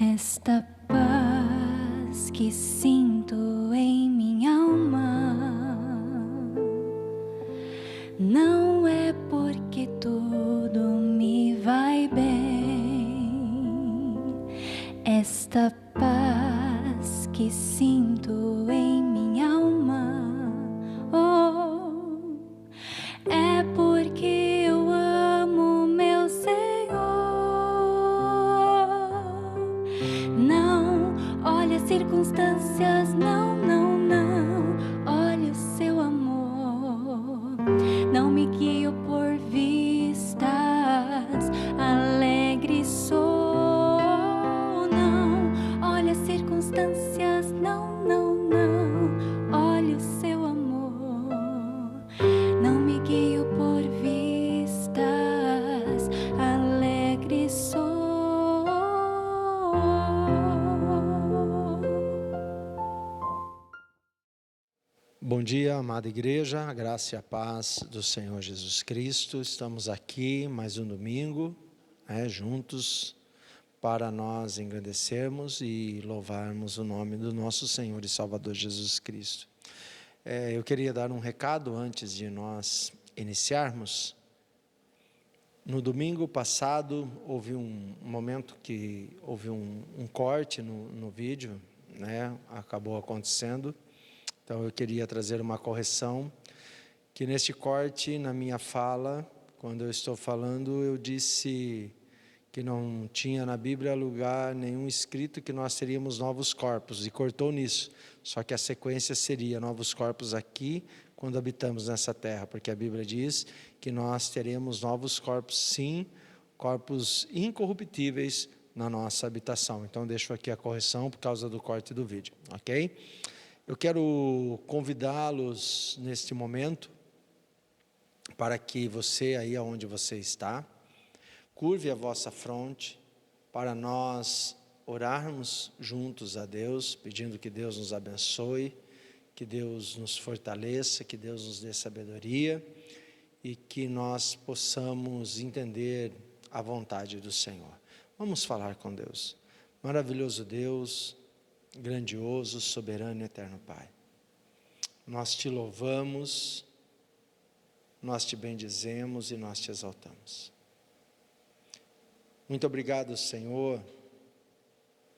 Esta paz que sinto em minha alma não é porque tudo me vai bem. Esta paz que sinto em minha alma, é porque eu amo meu Senhor. Não olhe as circunstâncias, não, não, não. Olhe o seu amor. Não me guio por vistas, alegre sou. Não olhe as circunstâncias, não, não, não. Olhe o seu amor. Não me guio por vistas, alegre sou. Bom dia, amada igreja, a graça e a paz do Senhor Jesus Cristo. Estamos aqui mais um domingo, juntos, para nós engrandecermos e louvarmos o nome do nosso Senhor e Salvador Jesus Cristo. Eu queria dar um recado antes de nós iniciarmos. No domingo passado, houve um momento que houve um corte no vídeo, acabou acontecendo. Então eu queria trazer uma correção, que neste corte, na minha fala, quando eu estou falando, eu disse que não tinha na Bíblia lugar nenhum escrito que nós teríamos novos corpos, e cortou nisso. Só que a sequência seria novos corpos aqui, quando habitamos nessa terra, porque a Bíblia diz que nós teremos novos corpos sim, corpos incorruptíveis na nossa habitação. Então deixo aqui a correção por causa do corte do vídeo, ok? Eu quero convidá-los neste momento para que você, aí onde você está, curve a vossa fronte para nós orarmos juntos a Deus, pedindo que Deus nos abençoe, que Deus nos fortaleça, que Deus nos dê sabedoria e que nós possamos entender a vontade do Senhor. Vamos falar com Deus. Maravilhoso Deus, grandioso, soberano e eterno Pai, nós te louvamos, nós te bendizemos e nós te exaltamos. Muito obrigado, Senhor,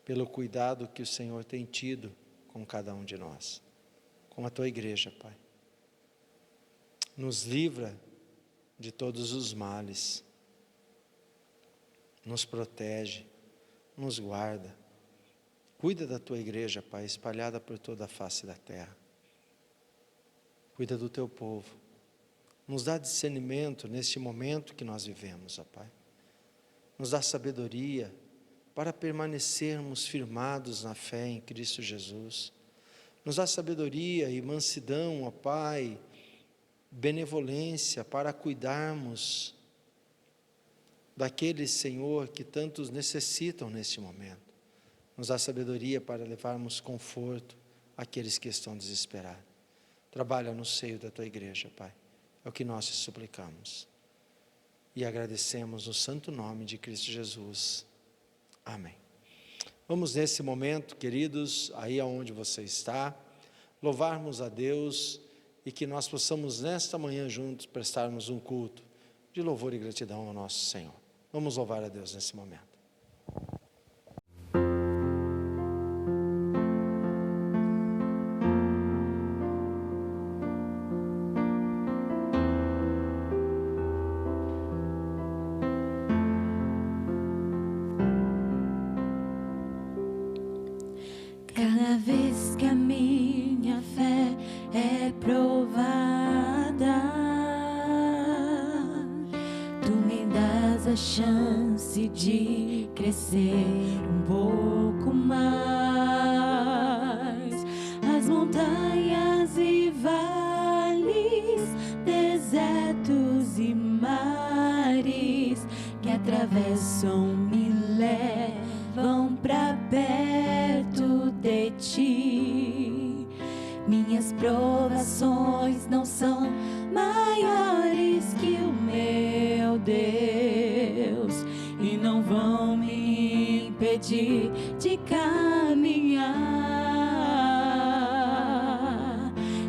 pelo cuidado que o Senhor tem tido com cada um de nós, com a tua igreja, Pai. Nos livra de todos os males, nos protege, nos guarda. Cuida da tua igreja, Pai, espalhada por toda a face da terra. Cuida do teu povo. Nos dá discernimento neste momento que nós vivemos, ó Pai. Nos dá sabedoria para permanecermos firmados na fé em Cristo Jesus. Nos dá sabedoria e mansidão, ó Pai, benevolência para cuidarmos daqueles, Senhor, que tantos necessitam neste momento. Nos dá sabedoria para levarmos conforto àqueles que estão desesperados. Trabalha no seio da tua igreja, Pai. É o que nós te suplicamos. E agradecemos no santo nome de Cristo Jesus. Amém. Vamos nesse momento, queridos, aí aonde você está, louvarmos a Deus e que nós possamos nesta manhã juntos prestarmos um culto de louvor e gratidão ao nosso Senhor. Vamos louvar a Deus nesse momento. Cada vez que a minha fé é provada, tu me dás a chance de crescer um pouco mais. As montanhas e vales, desertos e mares que atravessam me levam pra perto de ti. Minhas provações não são maiores que o meu Deus e não vão me impedir sede de caminhar.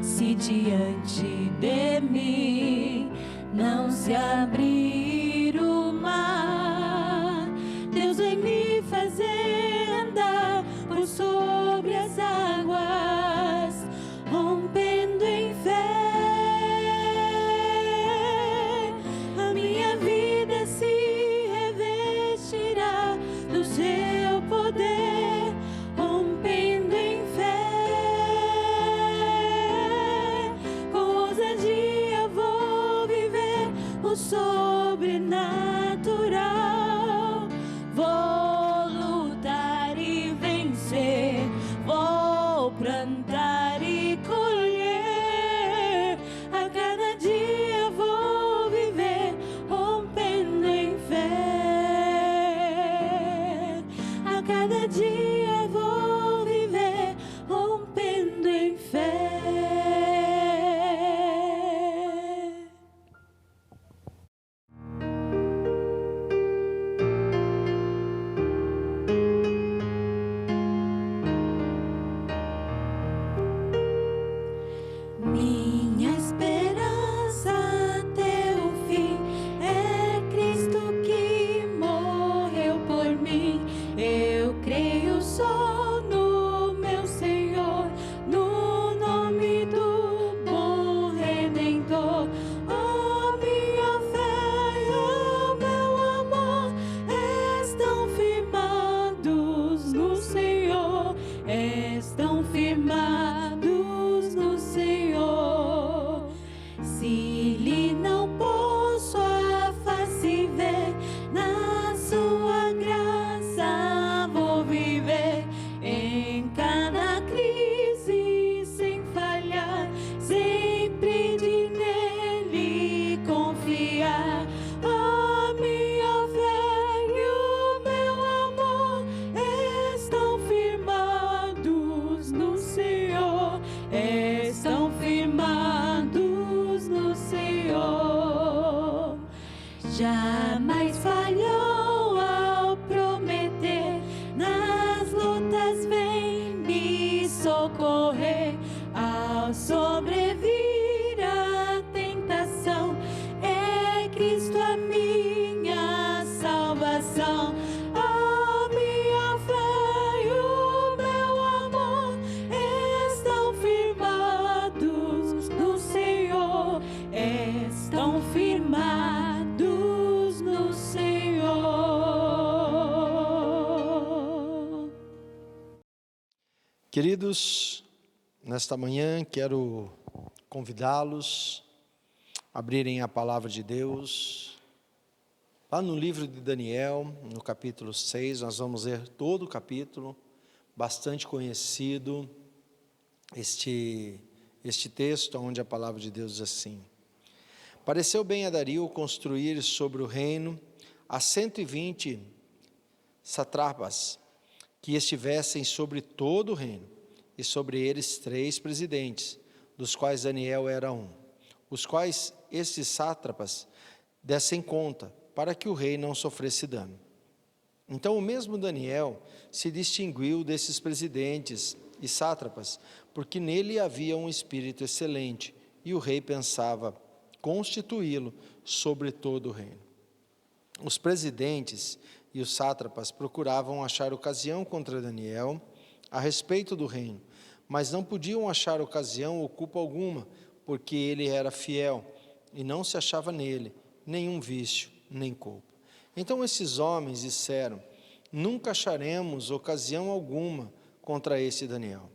Se diante de mim não se abrir o mar, Deus vai me fazer andar por sobre as águas, rompendo em fé. A minha vida se revestirá do seu poder, rompendo em fé. Com ousadia vou viver o sobrenatural. Vou lutar e vencer, vou plantar e colher. A cada dia vou viver rompendo em fé. A cada dia vou viver rompendo em fé. Minha esperança até o fim é Cristo que morreu por mim. Eu creio só no meu Senhor, no nome do bom Redentor. A minha fé e o meu amor estão firmados no Senhor, estão firmados no Senhor. Se lhe não posso a face ver, na sua graça vou viver. Em cada crise sem falhar, sempre de nele confiar. A minha fé e o meu amor estão firmados no Senhor, estão firmados no Senhor. Jamais falhou ao prometer, nas lutas vem me socorrer. Ao sobrevir a tentação, é Cristo a minha salvação. A minha fé e o meu amor estão firmados no Senhor, estão firmados no Senhor. Queridos, nesta manhã quero convidá-los a abrirem a palavra de Deus. Lá no livro de Daniel, no capítulo 6, nós vamos ler todo o capítulo, bastante conhecido, este texto onde a palavra de Deus diz assim: pareceu bem a Dario construir sobre o reino a 120 satrapas, que estivessem sobre todo o reino, e sobre eles 3 presidentes, dos quais Daniel era um, os quais estes sátrapas dessem conta, para que o rei não sofresse dano. Então o mesmo Daniel se distinguiu desses presidentes e sátrapas, porque nele havia um espírito excelente, e o rei pensava constituí-lo sobre todo o reino. Os presidentes e os sátrapas procuravam achar ocasião contra Daniel a respeito do reino, mas não podiam achar ocasião ou culpa alguma, porque ele era fiel, e não se achava nele nenhum vício, nem culpa. Então esses homens disseram: nunca acharemos ocasião alguma contra esse Daniel,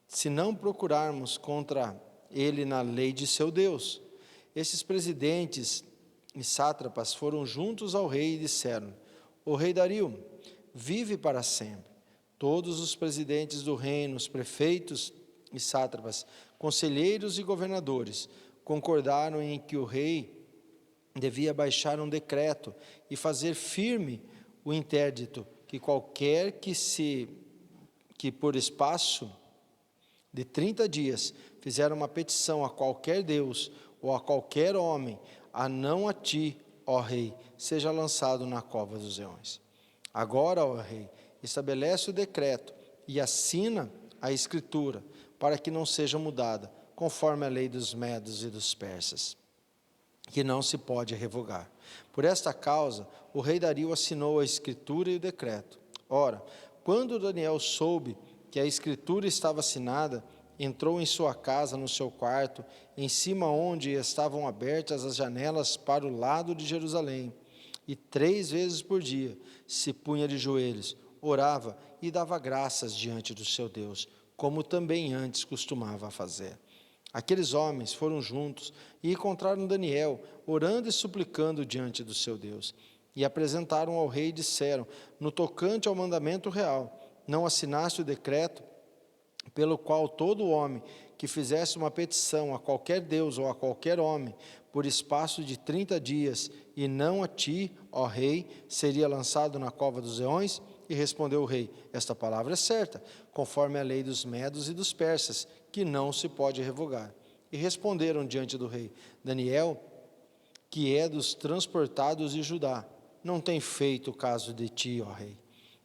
se não procurarmos contra ele na lei de seu Deus. Esses presidentes e sátrapas foram juntos ao rei e disseram: o rei Dario vive para sempre. Todos os presidentes do reino, os prefeitos e sátrapas, conselheiros e governadores, concordaram em que o rei devia baixar um decreto e fazer firme o interdito, que qualquer que por espaço de 30 dias fizer uma petição a qualquer Deus ou a qualquer homem, a não a ti, ó rei, seja lançado na cova dos leões. Agora, ó rei, estabelece o decreto e assina a escritura, para que não seja mudada, conforme a lei dos medos e dos persas, que não se pode revogar. Por esta causa, o rei Dario assinou a escritura e o decreto. Ora, quando Daniel soube que a escritura estava assinada, entrou em sua casa, no seu quarto, em cima onde estavam abertas as janelas para o lado de Jerusalém, e 3 vezes por dia se punha de joelhos, orava e dava graças diante do seu Deus, como também antes costumava fazer. Aqueles homens foram juntos e encontraram Daniel, orando e suplicando diante do seu Deus. E apresentaram ao rei e disseram: no tocante ao mandamento real, não assinaste o decreto pelo qual todo homem que fizesse uma petição a qualquer Deus ou a qualquer homem, por espaço de 30 dias, e não a ti, ó rei, seria lançado na cova dos leões? E respondeu o rei: esta palavra é certa, conforme a lei dos medos e dos persas, que não se pode revogar. E responderam diante do rei: Daniel, que é dos transportados de Judá, não tem feito caso de ti, ó rei,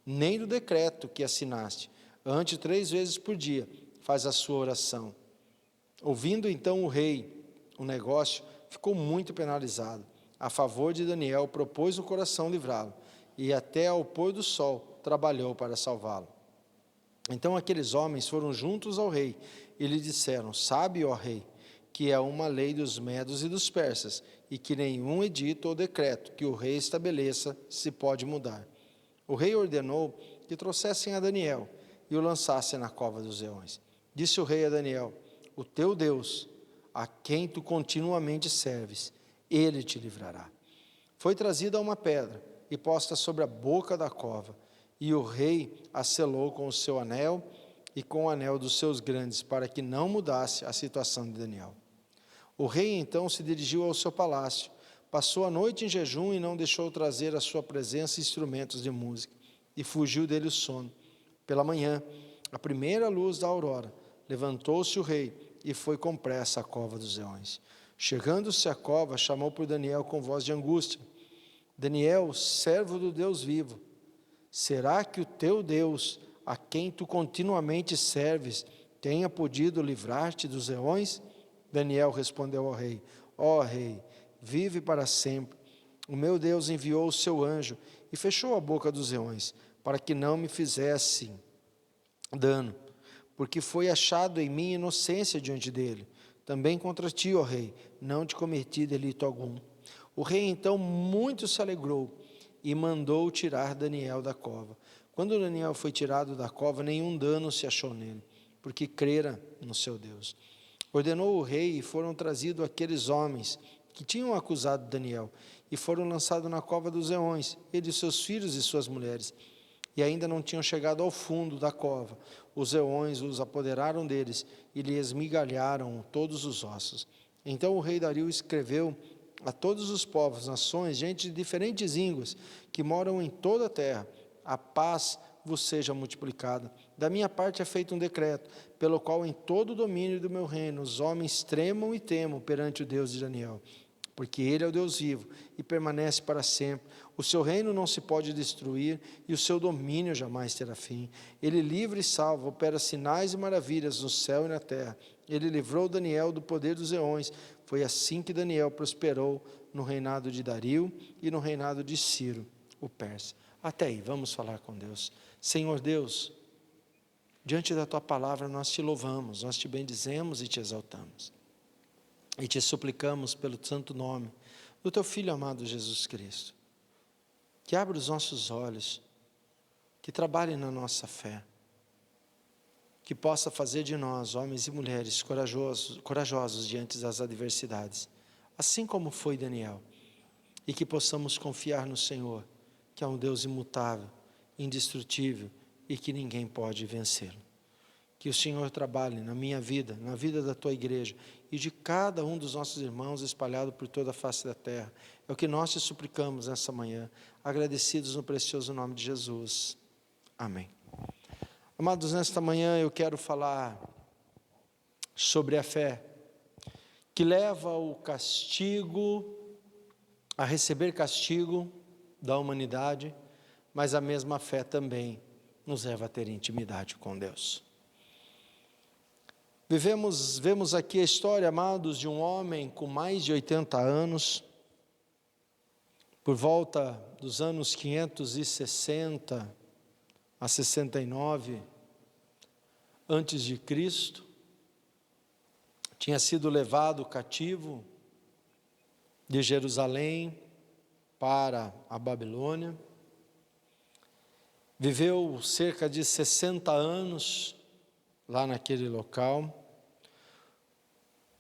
nem do decreto que assinaste. Antes, 3 vezes por dia, faz a sua oração. Ouvindo então o rei o negócio, ficou muito penalizado. A favor de Daniel, propôs no coração livrá-lo, e até ao pôr do sol trabalhou para salvá-lo. Então aqueles homens foram juntos ao rei e lhe disseram: sabe, ó rei, que é uma lei dos medos e dos persas, e que nenhum edito ou decreto que o rei estabeleça se pode mudar. O rei ordenou que trouxessem a Daniel e o lançassem na cova dos leões. Disse o rei a Daniel: o teu Deus, a quem tu continuamente serves, ele te livrará. Foi trazida uma pedra e posta sobre a boca da cova, e o rei a selou com o seu anel e com o anel dos seus grandes, para que não mudasse a situação de Daniel. O rei então se dirigiu ao seu palácio, passou a noite em jejum e não deixou trazer à sua presença instrumentos de música, e fugiu dele o sono. Pela manhã, à primeira luz da aurora, levantou-se o rei e foi com pressa à cova dos leões. Chegando-se à cova, chamou por Daniel com voz de angústia: Daniel, servo do Deus vivo, será que o teu Deus, a quem tu continuamente serves, tenha podido livrar-te dos leões? Daniel respondeu ao rei: ó rei, vive para sempre. O meu Deus enviou o seu anjo e fechou a boca dos leões, para que não me fizesse dano, porque foi achado em mim inocência diante dele. Também contra ti, ó rei, não te cometi delito algum. O rei então muito se alegrou e mandou tirar Daniel da cova. Quando Daniel foi tirado da cova, nenhum dano se achou nele, porque crera no seu Deus. Ordenou o rei e foram trazidos aqueles homens que tinham acusado Daniel, e foram lançados na cova dos leões, ele, seus filhos e suas mulheres. E ainda não tinham chegado ao fundo da cova. Os leões os apoderaram deles e lhe esmigalharam todos os ossos. Então o rei Dario escreveu a todos os povos, nações, gente de diferentes línguas, que moram em toda a terra: a paz vos seja multiplicada. Da minha parte é feito um decreto, pelo qual em todo o domínio do meu reino os homens tremam e temam perante o Deus de Daniel, porque ele é o Deus vivo e permanece para sempre. O seu reino não se pode destruir e o seu domínio jamais terá fim. Ele livra e salva, opera sinais e maravilhas no céu e na terra. Ele livrou Daniel do poder dos leões. Foi assim que Daniel prosperou no reinado de Dario e no reinado de Ciro, o persa. Até aí, vamos falar com Deus. Senhor Deus, diante da tua palavra nós te louvamos, nós te bendizemos e te exaltamos. E te suplicamos pelo santo nome do teu Filho amado Jesus Cristo, que abra os nossos olhos, que trabalhe na nossa fé, que possa fazer de nós, homens e mulheres, corajosos diante das adversidades, assim como foi Daniel, e que possamos confiar no Senhor, que é um Deus imutável, indestrutível e que ninguém pode vencê-lo. Que o Senhor trabalhe na minha vida, na vida da tua igreja e de cada um dos nossos irmãos espalhados por toda a face da terra. É o que nós te suplicamos nessa manhã, agradecidos no precioso nome de Jesus. Amém. Amados, nesta manhã eu quero falar sobre a fé que leva o castigo, a receber castigo da humanidade, mas a mesma fé também nos leva a ter intimidade com Deus. Vemos aqui a história, amados, de um homem com mais de 80 anos, por volta dos anos 560 a 69 antes de Cristo, tinha sido levado cativo de Jerusalém para a Babilônia, viveu cerca de 60 anos lá naquele local,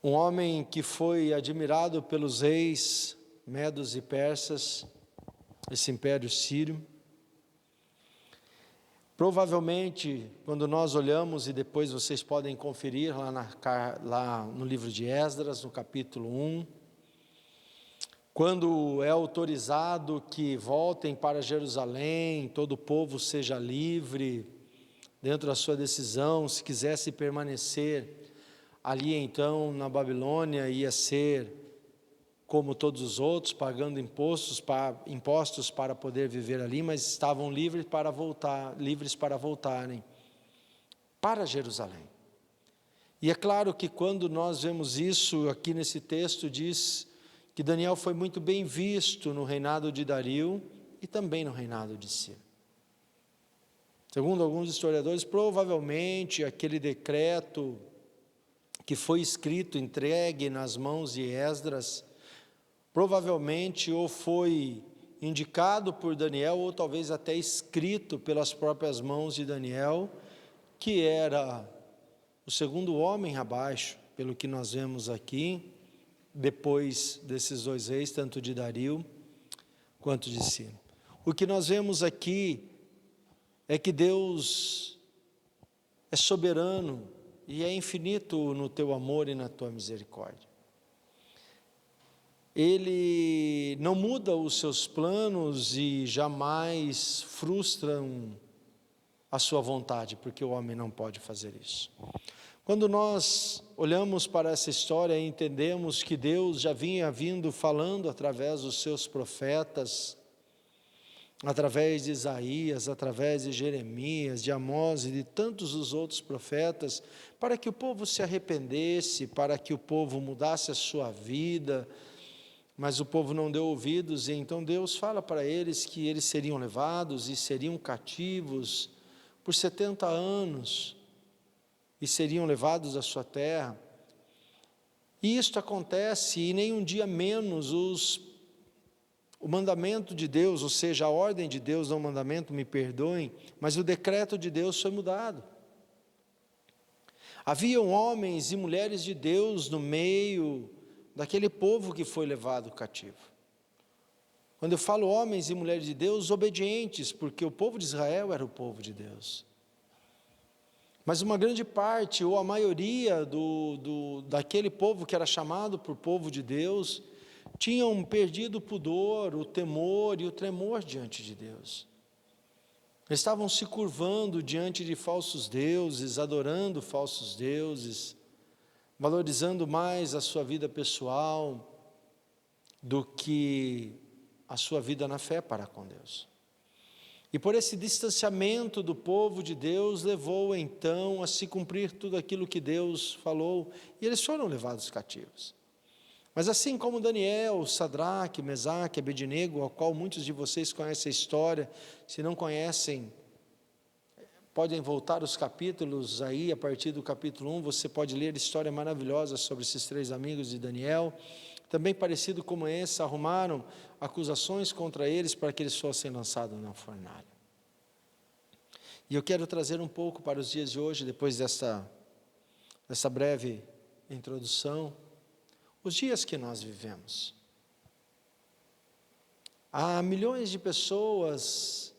um homem que foi admirado pelos reis medos e persas, esse império sírio. Provavelmente, quando nós olhamos, e depois vocês podem conferir lá no livro de Esdras, no capítulo 1, quando é autorizado que voltem para Jerusalém, todo o povo seja livre, dentro da sua decisão, se quisesse permanecer ali então na Babilônia, ia ser como todos os outros, pagando impostos para poder viver ali, mas estavam livres para voltarem para Jerusalém. E é claro que quando nós vemos isso aqui nesse texto, diz que Daniel foi muito bem visto no reinado de Dario e também no reinado de Ciro. Segundo alguns historiadores, provavelmente aquele decreto que foi escrito, entregue nas mãos de Esdras, provavelmente ou foi indicado por Daniel, ou talvez até escrito pelas próprias mãos de Daniel, que era o segundo homem abaixo, pelo que nós vemos aqui, depois desses dois reis, tanto de Dario quanto de Ciro. O que nós vemos aqui é que Deus é soberano e é infinito no teu amor e na tua misericórdia. Ele não muda os seus planos e jamais frustra a sua vontade, porque o homem não pode fazer isso. Quando nós olhamos para essa história e entendemos que Deus já vinha falando através dos seus profetas, através de Isaías, através de Jeremias, de Amós e de tantos os outros profetas, para que o povo se arrependesse, para que o povo mudasse a sua vida, mas o povo não deu ouvidos, e então Deus fala para eles que eles seriam levados e seriam cativos por 70 anos, e seriam levados à sua terra. E isto acontece, e nem um dia menos o mandamento de Deus, ou seja, a ordem de Deus, não o mandamento, me perdoem, mas o decreto de Deus foi mudado. Haviam homens e mulheres de Deus no meio daquele povo que foi levado cativo. Quando eu falo homens e mulheres de Deus, obedientes, porque o povo de Israel era o povo de Deus. Mas uma grande parte, ou a maioria daquele povo que era chamado por povo de Deus, tinham perdido o pudor, o temor e o tremor diante de Deus. Eles estavam se curvando diante de falsos deuses, adorando falsos deuses, valorizando mais a sua vida pessoal do que a sua vida na fé para com Deus. E por esse distanciamento do povo de Deus, levou então a se cumprir tudo aquilo que Deus falou, e eles foram levados cativos. Mas assim como Daniel, Sadraque, Mesaque, Abednego, ao qual muitos de vocês conhecem a história, se não conhecem, podem voltar os capítulos aí, a partir do capítulo 1, você pode ler a história maravilhosa sobre esses três amigos de Daniel. Também parecido como esse, arrumaram acusações contra eles para que eles fossem lançados na fornalha. E eu quero trazer um pouco para os dias de hoje, depois dessa breve introdução, os dias que nós vivemos. Há milhões de pessoas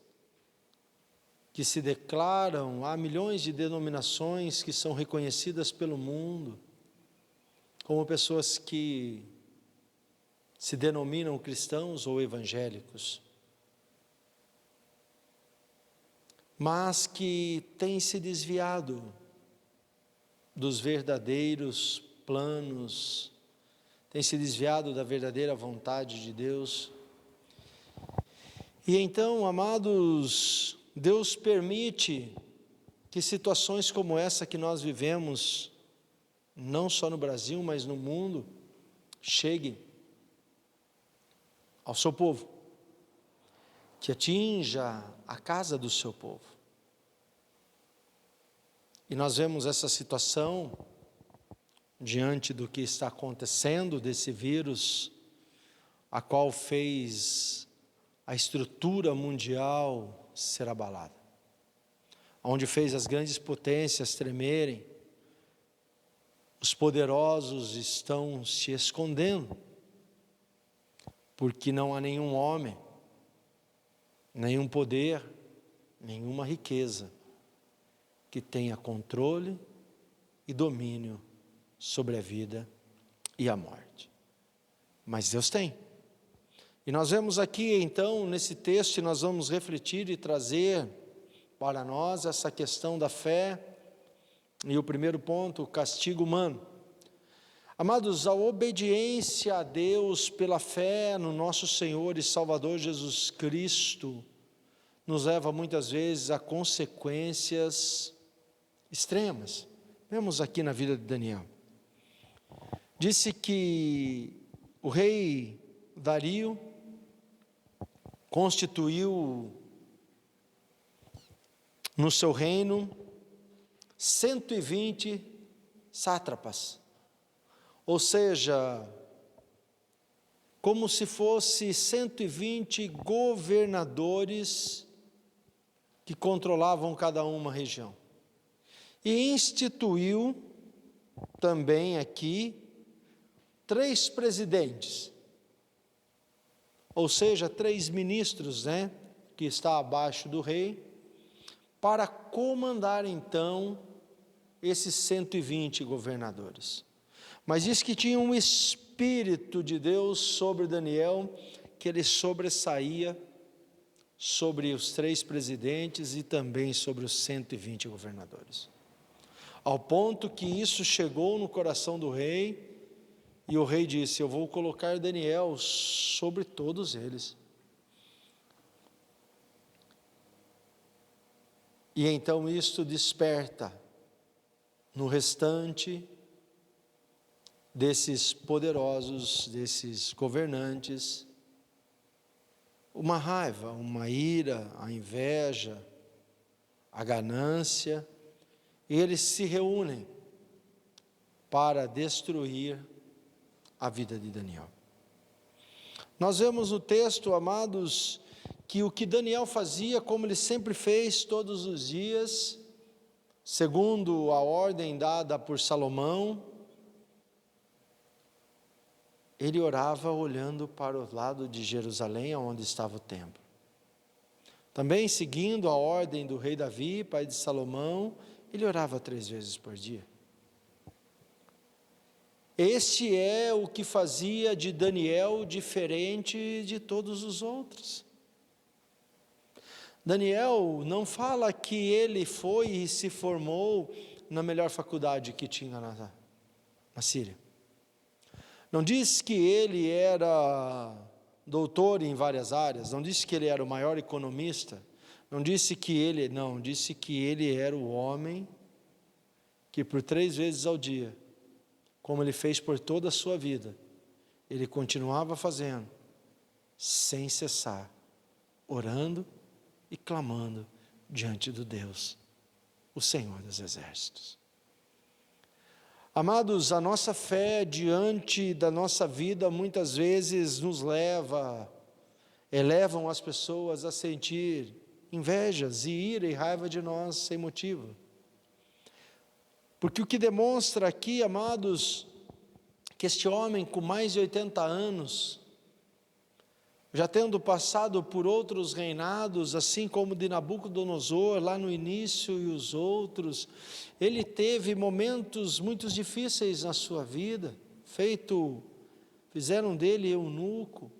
que se declaram, há milhões de denominações que são reconhecidas pelo mundo como pessoas que se denominam cristãos ou evangélicos, mas que têm se desviado dos verdadeiros planos, têm se desviado da verdadeira vontade de Deus. E então, amados, Deus permite que situações como essa que nós vivemos, não só no Brasil, mas no mundo, cheguem ao seu povo, que atinja a casa do seu povo. E nós vemos essa situação diante do que está acontecendo desse vírus, a qual fez a estrutura mundial ser abalada, onde fez as grandes potências tremerem. Os poderosos estão se escondendo, porque não há nenhum homem, nenhum poder, nenhuma riqueza que tenha controle e domínio sobre a vida e a morte. Mas Deus tem. E nós vemos aqui então, nesse texto, e nós vamos refletir e trazer para nós essa questão da fé. E o primeiro ponto, o castigo humano. Amados, a obediência a Deus pela fé no nosso Senhor e Salvador Jesus Cristo nos leva muitas vezes a consequências extremas. Vemos aqui na vida de Daniel. Disse que o rei Dario constituiu no seu reino 120 sátrapas, ou seja, como se fosse 120 governadores que controlavam cada uma região. E instituiu também aqui 3 presidentes, ou seja, 3 ministros, que está abaixo do rei, para comandar então esses 120 governadores. Mas diz que tinha um Espírito de Deus sobre Daniel, que ele sobressaía sobre os 3 presidentes e também sobre os 120 governadores. Ao ponto que isso chegou no coração do rei, e o rei disse: eu vou colocar Daniel sobre todos eles. E então isto desperta no restante desses poderosos, desses governantes, uma raiva, uma ira, a inveja, a ganância, e eles se reúnem para destruir a vida de Daniel. Nós vemos no texto, amados, que o que Daniel fazia, como ele sempre fez todos os dias, segundo a ordem dada por Salomão, ele orava olhando para o lado de Jerusalém, onde estava o templo. Também seguindo a ordem do rei Davi, pai de Salomão, ele orava 3 vezes por dia. Este é o que fazia de Daniel diferente de todos os outros. Daniel não fala que ele foi e se formou na melhor faculdade que tinha na Síria. Não diz que ele era doutor em várias áreas, não disse que ele era o maior economista, disse que ele era o homem que por 3 vezes ao dia, como ele fez por toda a sua vida, ele continuava fazendo, sem cessar, orando e clamando diante do Deus, o Senhor dos Exércitos. Amados, a nossa fé diante da nossa vida muitas vezes nos elevam as pessoas a sentir invejas e ira e raiva de nós sem motivo. Porque o que demonstra aqui, amados, que este homem com mais de 80 anos, já tendo passado por outros reinados, assim como de Nabucodonosor, lá no início, e os outros, ele teve momentos muito difíceis na sua vida, fizeram dele eunuco,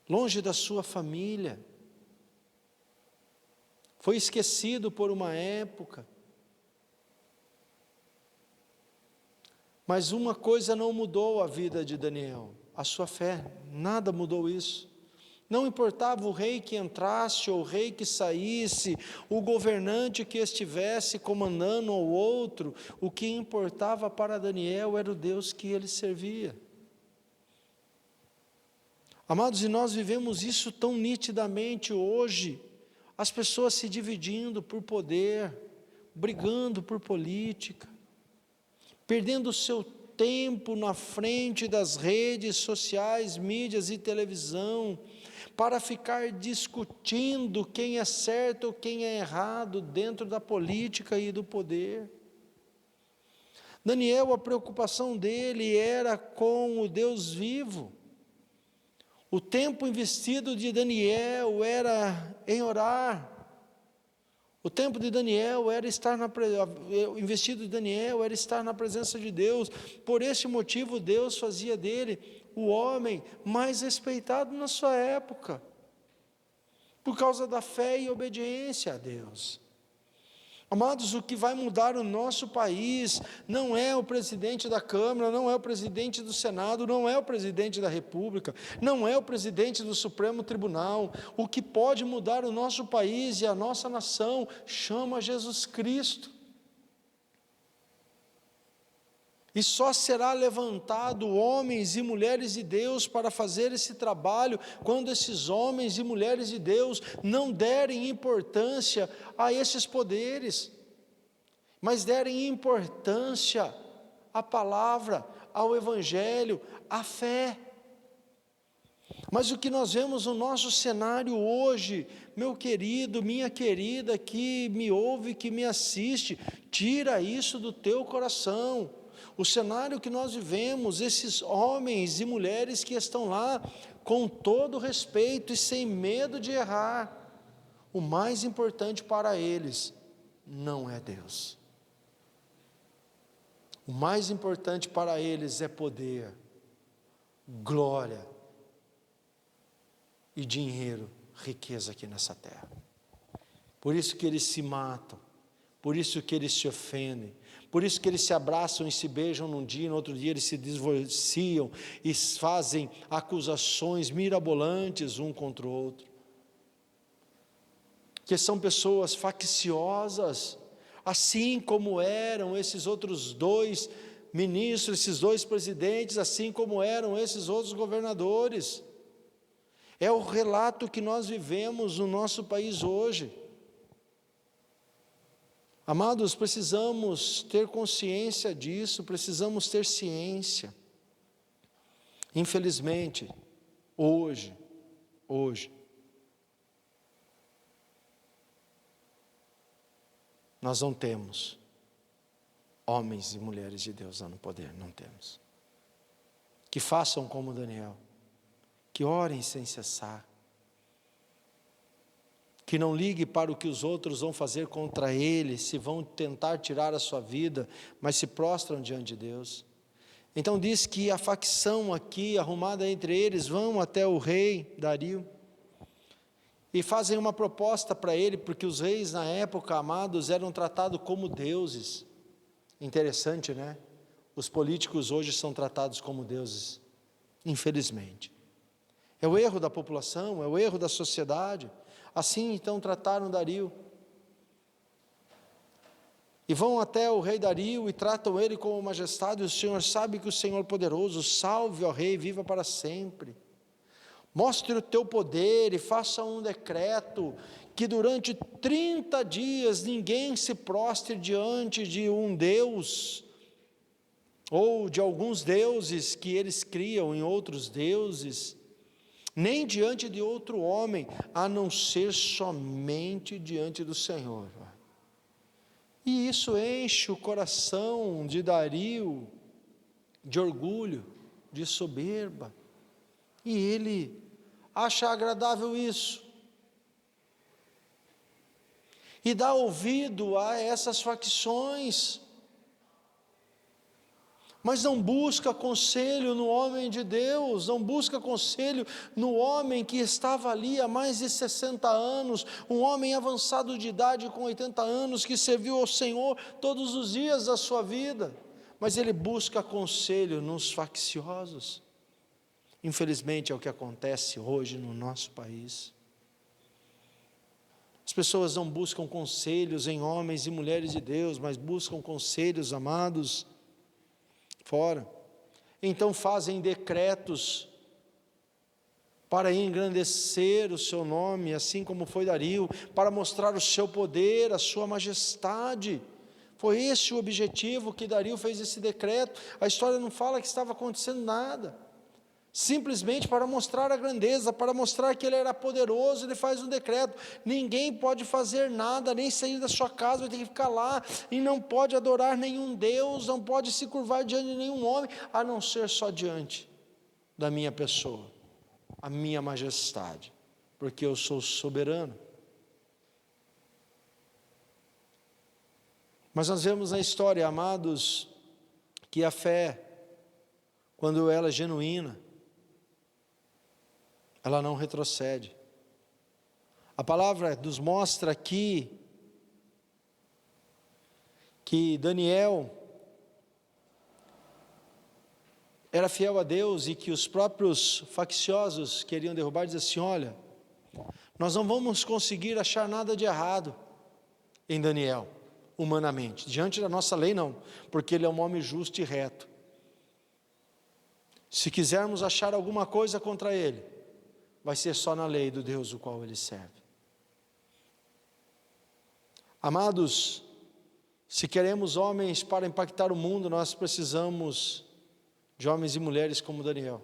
longe da sua família, foi esquecido por uma época. Mas uma coisa não mudou a vida de Daniel, a sua fé, nada mudou isso. Não importava o rei que entrasse ou o rei que saísse, o governante que estivesse comandando ou outro, o que importava para Daniel era o Deus que ele servia. Amados, e nós vivemos isso tão nitidamente hoje, as pessoas se dividindo por poder, brigando por política, perdendo o seu tempo na frente das redes sociais, mídias e televisão, para ficar discutindo quem é certo ou quem é errado dentro da política e do poder. Daniel, a preocupação dele era com o Deus vivo. O tempo investido de Daniel era em orar. O tempo de Daniel era investido de Daniel era estar na presença de Deus. Por esse motivo, Deus fazia dele o homem mais respeitado na sua época, por causa da fé e obediência a Deus. Amados, o que vai mudar o nosso país não é o presidente da Câmara, não é o presidente do Senado, não é o presidente da República, não é o presidente do Supremo Tribunal. O que pode mudar o nosso país e a nossa nação chama Jesus Cristo. E só será levantado homens e mulheres de Deus para fazer esse trabalho, quando esses homens e mulheres de Deus não derem importância a esses poderes, mas derem importância à palavra, ao Evangelho, à fé. Mas o que nós vemos no nosso cenário hoje, meu querido, minha querida, que me ouve, que me assiste, tira isso do teu coração. O cenário que nós vivemos, esses homens e mulheres que estão lá, com todo respeito e sem medo de errar, o mais importante para eles não é Deus. O mais importante para eles é poder, glória e dinheiro, riqueza aqui nessa terra. Por isso que eles se matam, por isso que eles se ofendem, por isso que eles se abraçam e se beijam num dia, e no outro dia eles se divorciam e fazem acusações mirabolantes um contra o outro. Que são pessoas facciosas, assim como eram esses outros dois ministros, esses dois presidentes, assim como eram esses outros governadores. É o relato que nós vivemos no nosso país hoje. Amados, precisamos ter consciência disso, precisamos ter ciência. Infelizmente, hoje, nós não temos homens e mulheres de Deus lá no poder, não temos. Que façam como Daniel, que orem sem cessar, que não ligue para o que os outros vão fazer contra ele, se vão tentar tirar a sua vida, mas se prostram diante de Deus. Então diz que a facção aqui, arrumada entre eles, vão até o rei Dario, e fazem uma proposta para ele, porque os reis na época, amados, eram tratados como deuses. Interessante, né? Os políticos hoje são tratados como deuses, infelizmente. É o erro da população, é o erro da sociedade. Assim então trataram Dario. E vão até o rei Dario e tratam ele como majestade. O Senhor sabe que o Senhor poderoso, salve, ó rei, viva para sempre. Mostre o teu poder e faça um decreto que durante 30 dias ninguém se prostre diante de um Deus, ou de alguns deuses que eles criam em outros deuses, nem diante de outro homem, a não ser somente diante do Senhor. E isso enche o coração de Dario de orgulho, de soberba, e ele acha agradável isso, e dá ouvido a essas facções, mas não busca conselho no homem de Deus, não busca conselho no homem que estava ali há mais de 60 anos, um homem avançado de idade com 80 anos, que serviu ao Senhor todos os dias da sua vida, mas ele busca conselho nos facciosos. Infelizmente é o que acontece hoje no nosso país. As pessoas não buscam conselhos em homens e mulheres de Deus, mas buscam conselhos, amados, fora. Então fazem decretos para engrandecer o seu nome, assim como foi Dario, para mostrar o seu poder, a sua majestade. Foi esse o objetivo que Dario fez esse decreto. A história não fala que estava acontecendo nada. Simplesmente para mostrar a grandeza, para mostrar que ele era poderoso, ele faz um decreto. Ninguém pode fazer nada, nem sair da sua casa, vai ter que ficar lá, e não pode adorar nenhum Deus, não pode se curvar diante de nenhum homem, a não ser só diante da minha pessoa, a minha majestade, porque eu sou soberano. Mas nós vemos na história, amados, que a fé, quando ela é genuína, ela não retrocede. A palavra nos mostra aqui que Daniel era fiel a Deus e que os próprios facciosos queriam derrubar, dizer assim: olha, nós não vamos conseguir achar nada de errado em Daniel, humanamente, diante da nossa lei não, porque ele é um homem justo e reto. Se quisermos achar alguma coisa contra ele, vai ser só na lei do Deus o qual ele serve. Amados, se queremos homens para impactar o mundo, nós precisamos de homens e mulheres como Daniel,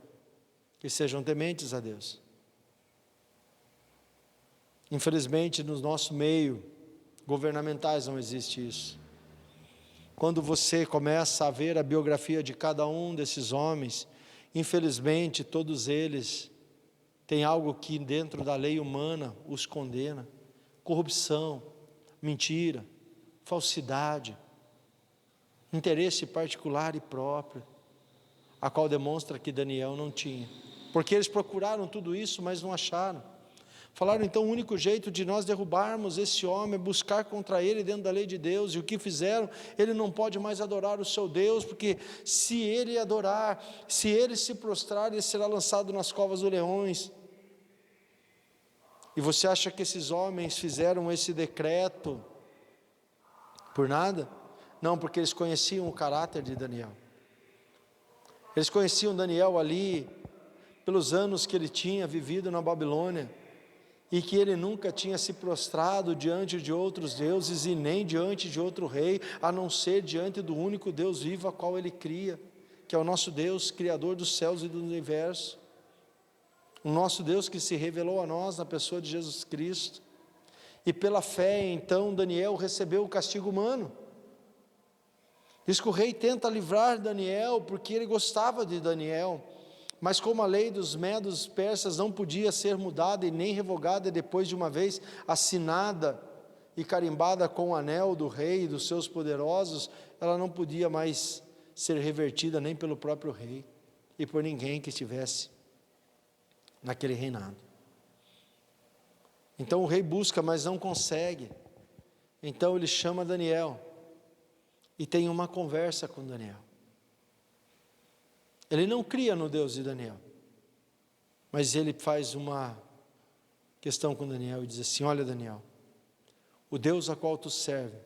que sejam tementes a Deus. Infelizmente, no nosso meio, governamentais, não existe isso. Quando você começa a ver a biografia de cada um desses homens, infelizmente, todos eles têm algo que dentro da lei humana os condena: corrupção, mentira, falsidade, interesse particular e próprio, a qual demonstra que Daniel não tinha, porque eles procuraram tudo isso, mas não acharam. Falaram: então o único jeito de nós derrubarmos esse homem é buscar contra ele dentro da lei de Deus. E o que fizeram? Ele não pode mais adorar o seu Deus, porque se ele adorar, se ele se prostrar, ele será lançado nas covas dos leões. E você acha que esses homens fizeram esse decreto por nada? Não, porque eles conheciam o caráter de Daniel. Eles conheciam Daniel ali pelos anos que ele tinha vivido na Babilônia, e que ele nunca tinha se prostrado diante de outros deuses e nem diante de outro rei, a não ser diante do único Deus vivo a qual ele cria, que é o nosso Deus, Criador dos céus e do universo, o nosso Deus que se revelou a nós na pessoa de Jesus Cristo. E pela fé, então, Daniel recebeu o castigo humano. Diz que o rei tenta livrar Daniel, porque ele gostava de Daniel, mas como a lei dos medos persas não podia ser mudada e nem revogada depois de uma vez assinada e carimbada com o anel do rei e dos seus poderosos, ela não podia mais ser revertida nem pelo próprio rei e por ninguém que estivesse naquele reinado. Então o rei busca, mas não consegue. Então ele chama Daniel e tem uma conversa com Daniel. Ele não cria no Deus de Daniel, mas ele faz uma questão com Daniel e diz assim: olha, Daniel, o Deus a qual tu serve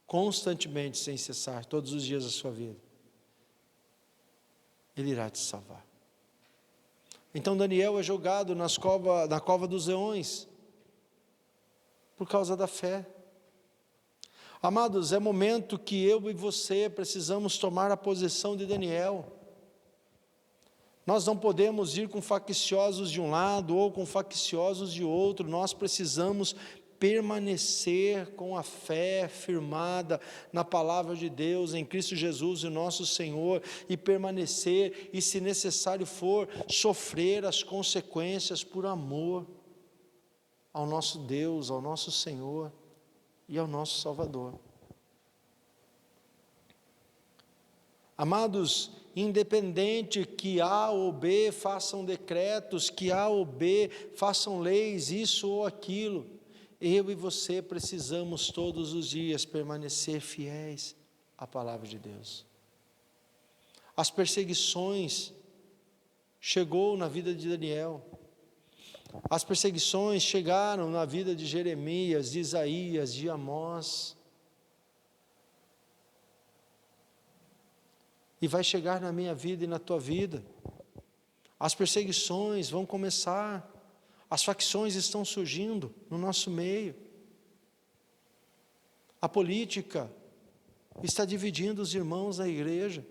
constantemente, sem cessar, todos os dias da sua vida, ele irá te salvar. Então Daniel é jogado na cova dos leões por causa da fé. Amados, é momento que eu e você precisamos tomar a posição de Daniel. Nós não podemos ir com facciosos de um lado ou com facciosos de outro. Nós precisamos permanecer com a fé firmada na palavra de Deus, em Cristo Jesus, o nosso Senhor, e permanecer, e se necessário for, sofrer as consequências por amor ao nosso Deus, ao nosso Senhor e ao nosso Salvador. Amados, independente que A ou B façam decretos, que A ou B façam leis, isso ou aquilo, eu e você precisamos todos os dias permanecer fiéis à palavra de Deus. As perseguições chegou na vida de Daniel. As perseguições chegaram na vida de Jeremias, de Isaías, de Amós. E vai chegar na minha vida e na tua vida. As perseguições vão começar. As facções estão surgindo no nosso meio. A política está dividindo os irmãos da igreja.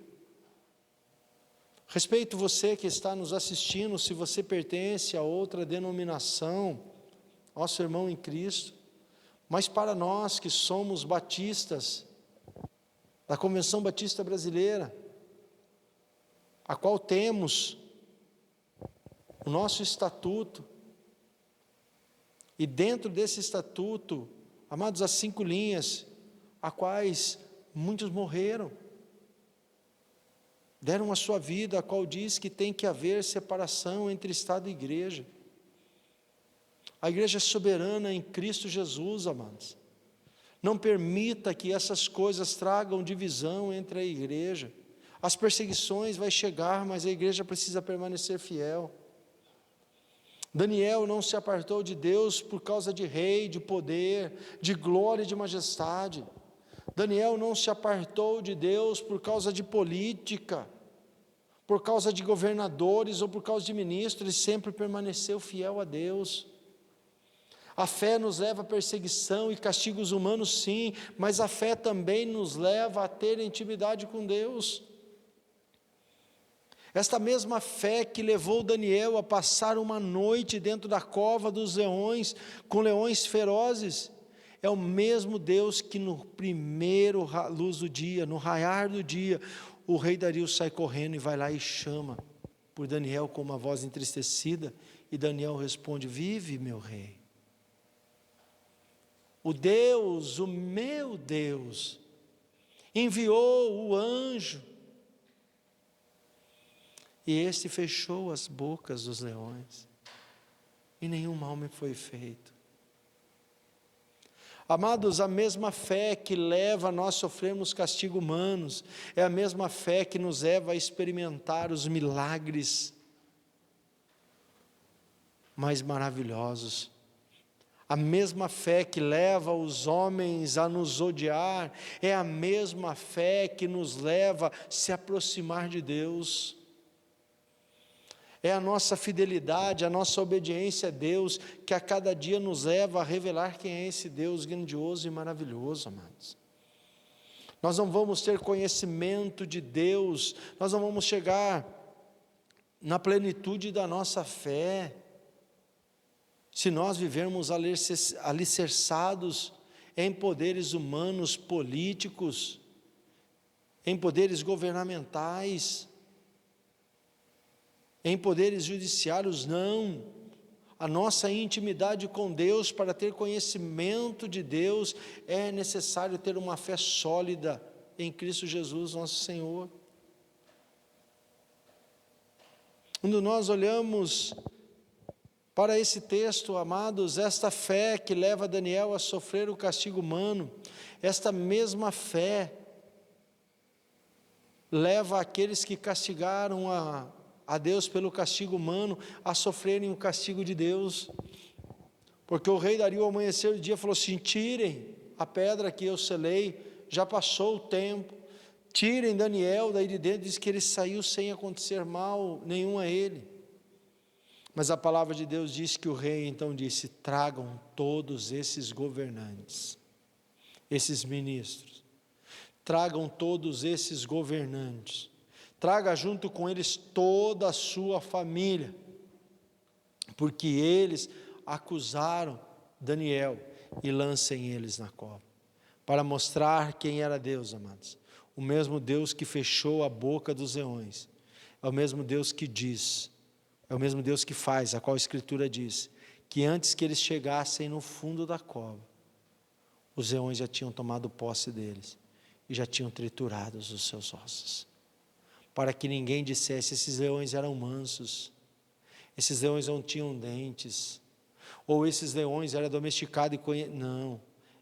Respeito você que está nos assistindo, se você pertence a outra denominação, nosso irmão em Cristo, mas para nós que somos batistas, da Convenção Batista Brasileira, a qual temos o nosso estatuto, e dentro desse estatuto, amados, as 5 linhas, a quais muitos morreram, deram a sua vida, a qual diz que tem que haver separação entre Estado e igreja. A igreja é soberana em Cristo Jesus, amados. Não permita que essas coisas tragam divisão entre a igreja. As perseguições vão chegar, mas a igreja precisa permanecer fiel. Daniel não se apartou de Deus por causa de rei, de poder, de glória e de majestade. Daniel não se apartou de Deus por causa de política, por causa de governadores ou por causa de ministros. Ele sempre permaneceu fiel a Deus. A fé nos leva a perseguição e castigos humanos, sim, mas a fé também nos leva a ter intimidade com Deus. Esta mesma fé que levou Daniel a passar uma noite dentro da cova dos leões, com leões ferozes, é o mesmo Deus que no primeiro luz do dia, no raiar do dia, o rei Dario sai correndo e vai lá e chama por Daniel com uma voz entristecida, e Daniel responde: vive, meu rei. O Deus, o meu Deus, enviou o anjo, e este fechou as bocas dos leões, e nenhum mal me foi feito. Amados, a mesma fé que leva a nós sofrermos castigos humanos, é a mesma fé que nos leva a experimentar os milagres mais maravilhosos. A mesma fé que leva os homens a nos odiar, é a mesma fé que nos leva a se aproximar de Deus. É a nossa fidelidade, a nossa obediência a Deus, que a cada dia nos leva a revelar quem é esse Deus grandioso e maravilhoso, amados. Nós não vamos ter conhecimento de Deus, nós não vamos chegar na plenitude da nossa fé, se nós vivermos alicerçados em poderes humanos, políticos, em poderes governamentais, em poderes judiciários. Não. A nossa intimidade com Deus, para ter conhecimento de Deus, é necessário ter uma fé sólida em Cristo Jesus, nosso Senhor. Quando nós olhamos para esse texto, amados, esta fé que leva Daniel a sofrer o castigo humano, esta mesma fé leva aqueles que castigaram a Deus pelo castigo humano a sofrerem o castigo de Deus. Porque o rei Dario, ao amanhecer do dia, falou assim: tirem a pedra que eu selei, já passou o tempo, tirem Daniel daí de dentro. Diz que ele saiu sem acontecer mal nenhum a ele. Mas a palavra de Deus diz que o rei então disse: tragam todos esses governantes, esses ministros, tragam todos esses governantes, traga junto com eles toda a sua família, porque eles acusaram Daniel, e lancem eles na cova, para mostrar quem era Deus, amados. O mesmo Deus que fechou a boca dos leões, é o mesmo Deus que diz, é o mesmo Deus que faz, a qual a Escritura diz, que antes que eles chegassem no fundo da cova, os leões já tinham tomado posse deles, e já tinham triturado os seus ossos, para que ninguém dissesse: esses leões eram mansos, esses leões não tinham dentes, ou esses leões eram domesticados e não,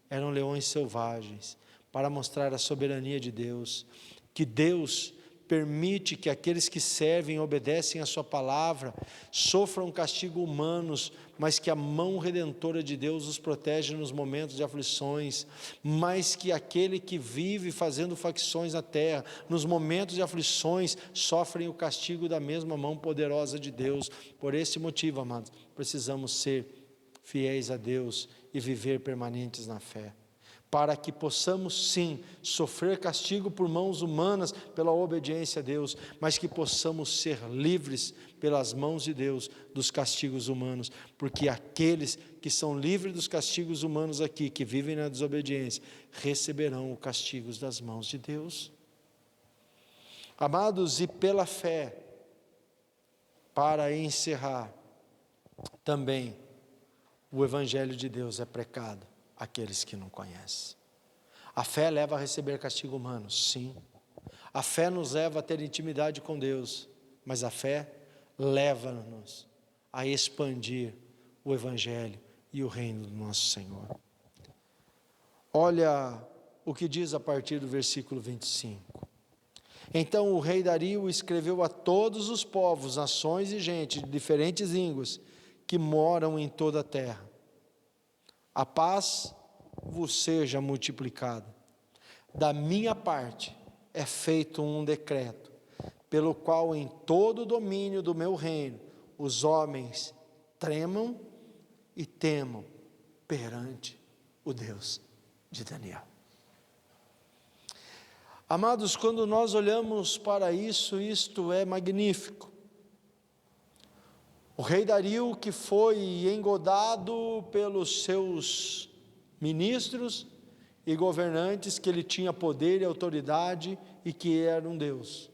eram leões selvagens, para mostrar a soberania de Deus, que Deus permite que aqueles que servem e obedecem a sua palavra sofram castigo humanos, mas que a mão redentora de Deus os protege nos momentos de aflições, mas que aquele que vive fazendo facções na terra, nos momentos de aflições, sofrem o castigo da mesma mão poderosa de Deus. Por esse motivo, amados, precisamos ser fiéis a Deus e viver permanentes na fé, para que possamos sim sofrer castigo por mãos humanas pela obediência a Deus, mas que possamos ser livres pelas mãos de Deus dos castigos humanos, porque aqueles que são livres dos castigos humanos aqui, que vivem na desobediência, receberão os castigos das mãos de Deus. Amados, e pela fé, para encerrar, também o Evangelho de Deus é precado àqueles que não conhecem. A fé leva a receber castigo humano, sim. A fé nos leva a ter intimidade com Deus, mas a fé leva-nos a expandir o Evangelho e o reino do nosso Senhor. Olha o que diz a partir do versículo 25. Então o rei Dario escreveu a todos os povos, nações e gente de diferentes línguas que moram em toda a terra: a paz vos seja multiplicada. Da minha parte é feito um decreto, pelo qual em todo o domínio do meu reino os homens tremam e temam perante o Deus de Daniel. Amados, quando nós olhamos para isso, isto é magnífico. O rei Dario, que foi engodado pelos seus ministros e governantes, que ele tinha poder e autoridade e que era um Deus,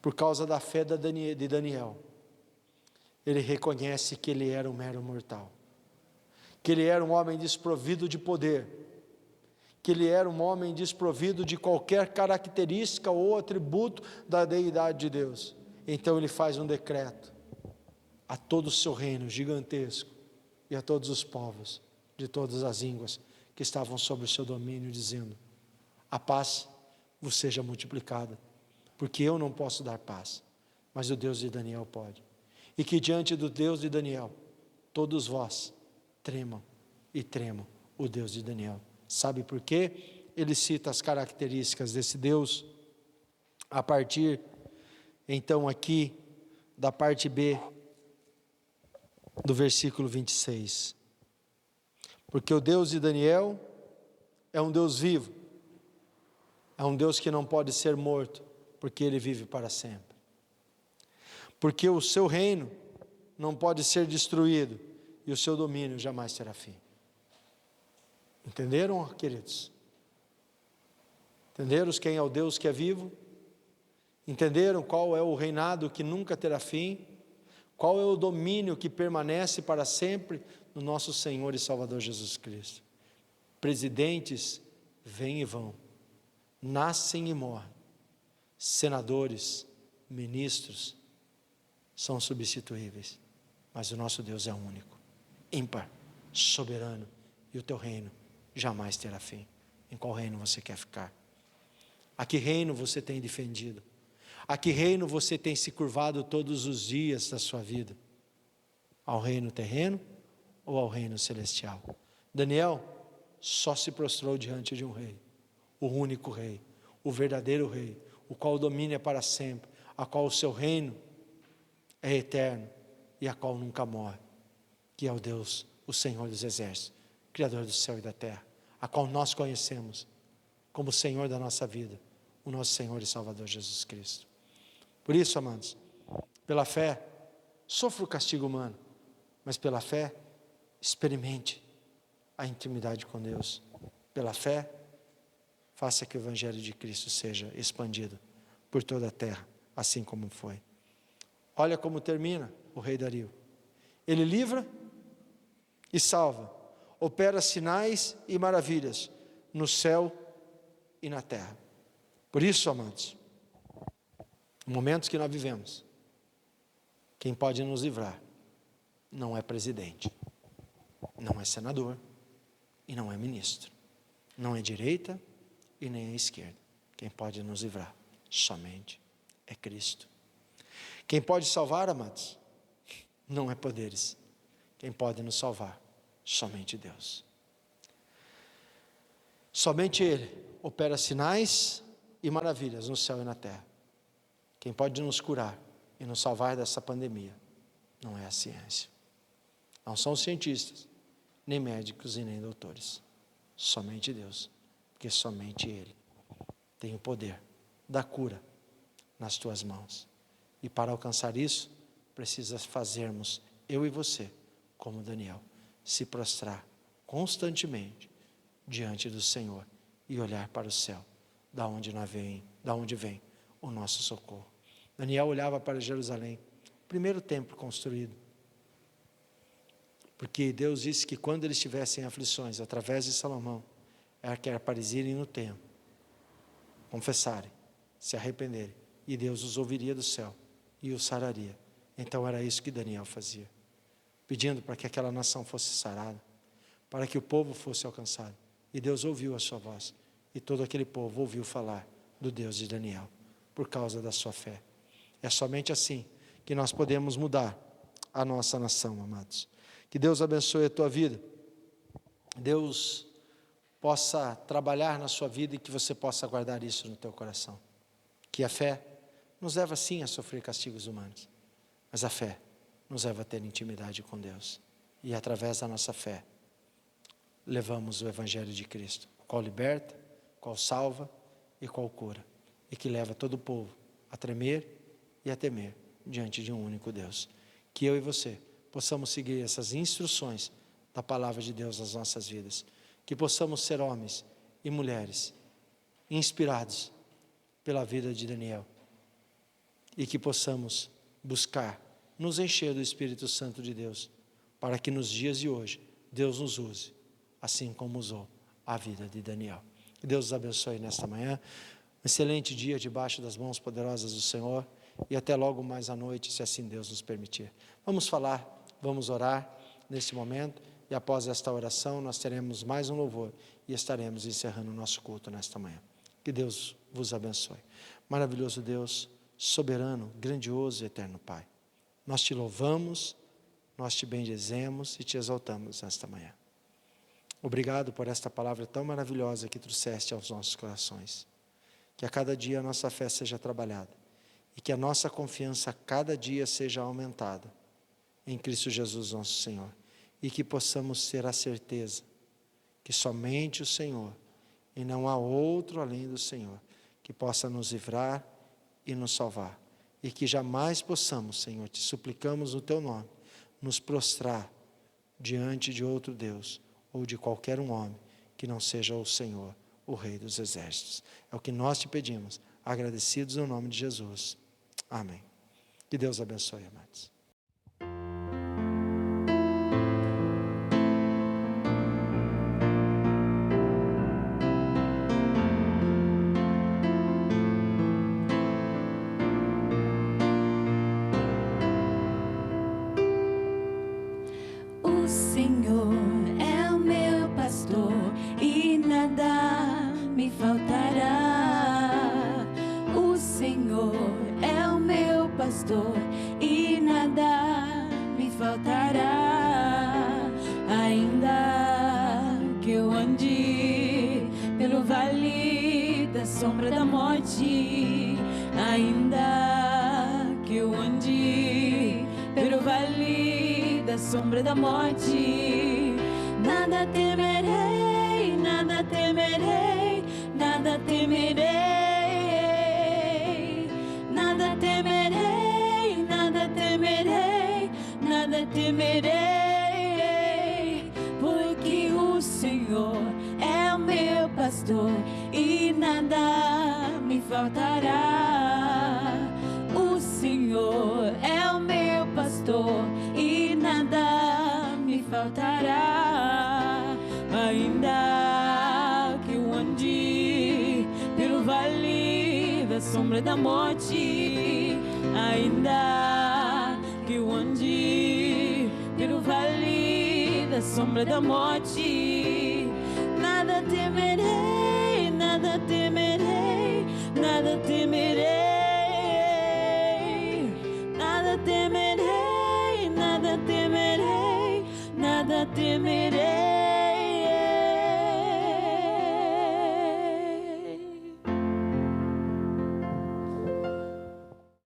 por causa da fé de Daniel, ele reconhece que ele era um mero mortal, que ele era um homem desprovido de poder, que ele era um homem desprovido de qualquer característica ou atributo da deidade de Deus. Então ele faz um decreto a todo o seu reino gigantesco e a todos os povos de todas as línguas que estavam sob o seu domínio, dizendo: a paz vos seja multiplicada, porque eu não posso dar paz, mas o Deus de Daniel pode. E que diante do Deus de Daniel, todos vós tremam e tremam o Deus de Daniel. Sabe por quê? Ele cita as características desse Deus a partir, então, aqui da parte B do versículo 26. Porque o Deus de Daniel é um Deus vivo, é um Deus que não pode ser morto, porque ele vive para sempre. Porque o seu reino não pode ser destruído e o seu domínio jamais terá fim. Entenderam, queridos? Entenderam quem é o Deus que é vivo? Entenderam qual é o reinado que nunca terá fim? Qual é o domínio que permanece para sempre no nosso Senhor e Salvador Jesus Cristo? Presidentes vêm e vão, nascem e morrem, senadores, ministros são substituíveis, mas o nosso Deus é único, ímpar, soberano, e o teu reino jamais terá fim. Em qual reino você quer ficar? A que reino você tem defendido? A que reino você tem se curvado todos os dias da sua vida? Ao reino terreno ou ao reino celestial? Daniel só se prostrou diante de um rei, o único rei, o verdadeiro rei, o qual domina para sempre, a qual o seu reino é eterno e a qual nunca morre, que é o Deus, o Senhor dos exércitos, Criador do céu e da terra, a qual nós conhecemos como Senhor da nossa vida, o nosso Senhor e Salvador Jesus Cristo. Por isso, amados, pela fé, sofra o castigo humano, mas pela fé, experimente a intimidade com Deus. Pela fé, faça que o Evangelho de Cristo seja expandido por toda a terra, assim como foi. Olha como termina o rei Dario. Ele livra e salva, opera sinais e maravilhas no céu e na terra. Por isso, amados, momentos que nós vivemos, quem pode nos livrar não é presidente, não é senador e não é ministro, não é direita e nem é esquerda. Quem pode nos livrar Somente é Cristo. Quem pode salvar, amados, não é poderes. Quem pode nos salvar, somente Deus. Somente Ele opera sinais e maravilhas no céu e na terra. Quem pode nos curar e nos salvar dessa pandemia não é a ciência. Não são os cientistas, nem médicos e nem doutores. Somente Deus, porque somente Ele tem o poder da cura nas tuas mãos. E para alcançar isso, precisa fazermos, eu e você, como Daniel, se prostrar constantemente diante do Senhor e olhar para o céu, da onde vem o nosso socorro. Daniel olhava para Jerusalém, primeiro templo construído, porque Deus disse que quando eles tivessem aflições, através de Salomão, era aparecerem no templo, confessarem, se arrependerem, e Deus os ouviria do céu e os sararia. Então era isso que Daniel fazia, pedindo para que aquela nação fosse sarada, para que o povo fosse alcançado. E Deus ouviu a sua voz, e todo aquele povo ouviu falar do Deus de Daniel, por causa da sua fé. É somente assim que nós podemos mudar a nossa nação, amados. Que Deus abençoe a tua vida, Deus possa trabalhar na sua vida e que você possa guardar isso no teu coração. Que a fé nos leva sim a sofrer castigos humanos, mas a fé nos leva a ter intimidade com Deus. E através da nossa fé, levamos o Evangelho de Cristo, qual liberta, qual salva e qual cura, e que leva todo o povo a tremer e a temer diante de um único Deus. Que eu e você possamos seguir essas instruções da palavra de Deus nas nossas vidas, que possamos ser homens e mulheres inspirados pela vida de Daniel, e que possamos buscar nos encher do Espírito Santo de Deus, para que nos dias de hoje Deus nos use, assim como usou a vida de Daniel. Que Deus os abençoe nesta manhã, um excelente dia debaixo das mãos poderosas do Senhor, e até logo mais à noite, se assim Deus nos permitir. Vamos falar, vamos orar nesse momento, e após esta oração nós teremos mais um louvor, e estaremos encerrando o nosso culto nesta manhã. Que Deus vos abençoe. Maravilhoso Deus, soberano, grandioso e eterno Pai, nós te louvamos, nós te bendizemos e te exaltamos nesta manhã. Obrigado por esta palavra tão maravilhosa que trouxeste aos nossos corações. Que a cada dia a nossa fé seja trabalhada e que a nossa confiança a cada dia seja aumentada em Cristo Jesus nosso Senhor, e que possamos ter a certeza que somente o Senhor e não há outro além do Senhor que possa nos livrar e nos salvar, e que jamais possamos, Senhor, te suplicamos no teu nome, nos prostrar diante de outro Deus ou de qualquer um homem que não seja o Senhor, o Rei dos Exércitos. É o que nós te pedimos, agradecidos no nome de Jesus. Amém. Que Deus abençoe, amados. O Senhor é o meu pastor e nada me faltará. O Senhor é o meu pastor e nada me faltará. Ainda que eu ande pelo vale da sombra da morte, ainda que eu ande pelo vale da sombra da morte, nada temerei, nada temerei, nada temerei, nada temerei, nada temerei, nada temerei, porque o Senhor é o meu pastor e nada me faltará. O Senhor é o meu pastor e nada me faltará. Ainda que eu ande pelo vale da sombra da morte, ainda que eu ande pelo vale da sombra da morte, nada temerei.